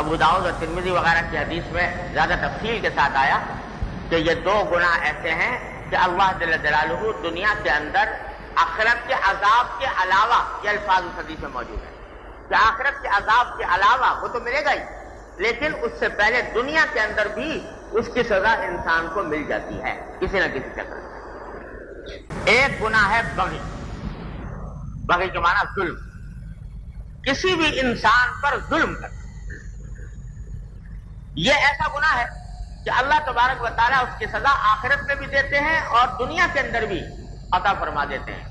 ابو داؤد اور ترمذی وغیرہ کی حدیث میں زیادہ تفصیل کے ساتھ آیا کہ یہ دو گناہ ایسے ہیں کہ اللہ جل جلالہ دنیا کے اندر آخرت کے عذاب کے علاوہ، یہ الفاظ اس حدیث میں موجود ہے کہ آخرت کے عذاب کے علاوہ وہ تو ملے گا ہی، لیکن اس سے پہلے دنیا کے اندر بھی اس کی سزا انسان کو مل جاتی ہے کسی نہ کسی شکل میں۔ ایک گناہ ہے بغی، بغی کے معنی ظلم، کسی بھی انسان پر ظلم کرنا۔ یہ ایسا گناہ ہے کہ اللہ تبارک و تعالیٰ اس کی سزا آخرت میں بھی دیتے ہیں اور دنیا کے اندر بھی عطا فرما دیتے ہیں۔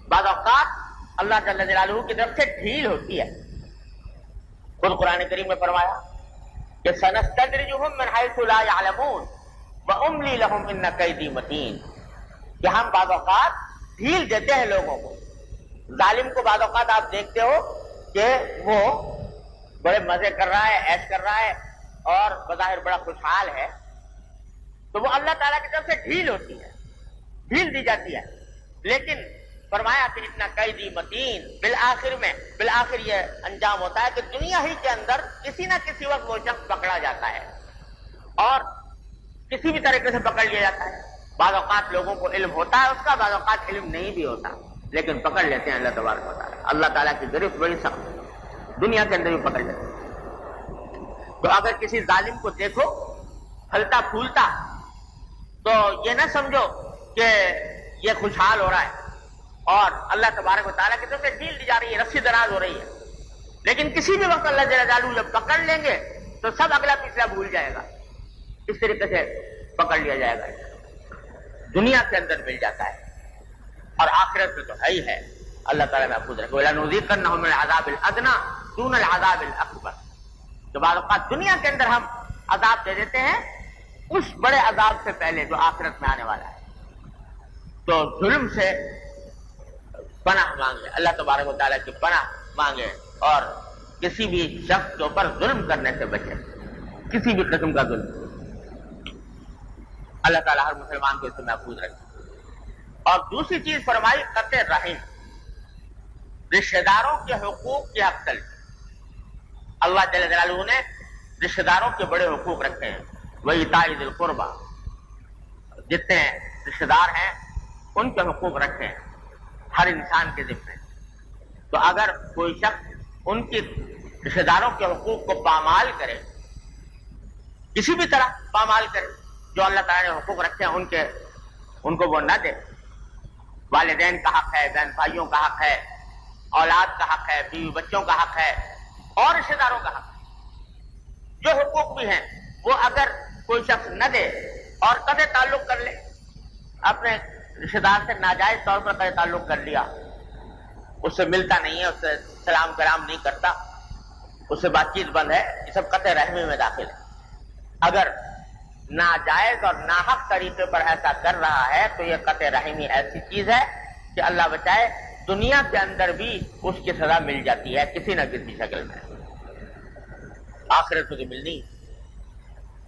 بعض اوقات اللہ جل جلالہ کی طرف سے ڈھیل ہوتی ہے۔ خود قرآن کریم میں فرمایا کہ سنستدرجهم من حيث لا يعلمون واملی لهم ان کیدی متین، کہ ہم بعض اوقات ڈھیل دیتے ہیں لوگوں کو۔ ظالم کو بعض اوقات آپ دیکھتے ہو کہ وہ بڑے مزے کر رہا ہے، عیش کر رہا ہے اور بظاہر بڑا خوشحال ہے، تو وہ اللہ تعالیٰ کی طرف سے ڈھیل ہوتی ہے، ڈھیل دی جاتی ہے۔ لیکن فرمایا کہ اتنا قیدی متین، بالآخر یہ انجام ہوتا ہے کہ دنیا ہی کے اندر کسی نہ کسی وقت وہ شخص پکڑا جاتا ہے اور کسی بھی طریقے سے پکڑ لیا جاتا ہے۔ بعض اوقات لوگوں کو علم ہوتا ہے اس کا، بعض اوقات علم نہیں بھی ہوتا، لیکن پکڑ لیتے ہیں اللہ تبارک و تعالیٰ۔ اللہ تعالیٰ کی گرفت بڑی سخت ہے، دنیا کے اندر بھی پکڑ لیتے ہیں۔ تو اگر کسی ظالم کو دیکھو پھلتا پھولتا تو یہ نہ سمجھو کہ یہ خوشحال ہو رہا ہے اور اللہ تبارک و تعالیٰ کی طرف سے ڈھیل دی جا رہی ہے، رسی دراز ہو رہی ہے، لیکن کسی بھی وقت اللہ جل جلالہ جب پکڑ لیں گے تو سب اگلا پچھلا بھول جائے گا، اس طریقے سے پکڑ لیا جائے گا۔ دنیا کے اندر مل جاتا ہے اور آخرت میں تو ہے ہی ہے، اللہ تعالیٰ محفوظ رکھے۔ وَلَنُذِيقَنَّهُم مِّنَ الْعَذَابِ الْأَدْنَىٰ دُونَ الْعَذَابِ الْأَكْبَرِ، تو بعض اوقات دنیا کے اندر ہم عذاب دے دیتے ہیں اس بڑے عذاب سے پہلے جو آخرت میں آنے والا ہے۔ تو ظلم سے پناہ مانگے، اللہ تبارک و تعالیٰ کی پناہ مانگے اور کسی بھی شخص کے اوپر ظلم کرنے سے بچے، کسی بھی قسم کا ظلم۔ اللہ تعالیٰ ہر مسلمان کو اس سے محفوظ رکھے۔ اور دوسری چیز فرمائی قطع رحم، رشتہ داروں کے حقوق کی حق تلفی۔ اللہ جل جلالہ نے رشتہ داروں کے بڑے حقوق رکھے ہیں، وَإِيتَاءِ ذِي الْقُرْبَىٰ، جتنے رشتہ دار ہیں ان کے حقوق رکھے ہیں ہر انسان کے ذمہ۔ تو اگر کوئی شخص ان کی رشتہ داروں کے حقوق کو پامال کرے، کسی بھی طرح پامال کرے، جو اللہ تعالیٰ نے حقوق رکھے ہیں ان کو وہ نہ دے، والدین کا حق ہے، بہن بھائیوں کا حق ہے، اولاد کا حق ہے، بیوی بچوں کا حق ہے اور رشتہ داروں کا حق ہے، جو حقوق بھی ہیں وہ اگر کوئی شخص نہ دے اور قطع تعلق کر لے، اپنے رشتہ دار سے ناجائز طور پر قطع تعلق کر لیا، اس سے ملتا نہیں ہے، اس سے سلام کرام نہیں کرتا، اس سے بات چیت بند ہے، یہ سب قطع رحمی میں داخل ہے۔ اگر ناجائز اور ناحق طریقے پر ایسا کر رہا ہے تو یہ قطع رحمی ایسی چیز ہے کہ اللہ بچائے دنیا کے اندر بھی اس کی سزا مل جاتی ہے کسی نہ کسی شکل میں، آخرت میں تو ملنی۔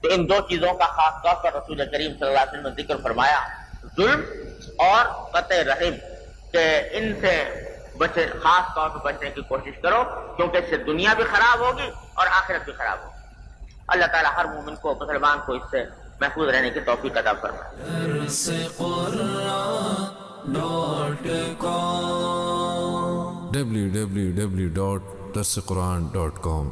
تو ان دو چیزوں کا خاص طور پر رسول کریم صلی اللہ علیہ وسلم نے ذکر فرمایا، ظلم اور قطع رحم، کہ ان سے بچے، خاص طور پر بچنے کی کوشش کرو، کیونکہ اس سے دنیا بھی خراب ہوگی اور آخرت بھی خراب ہوگی۔ اللہ تعالیٰ ہر مومن کو، مسلمان کو اس سے محفوظ رہنے کی توفیق عطا فرمائے۔ www.darsequran.com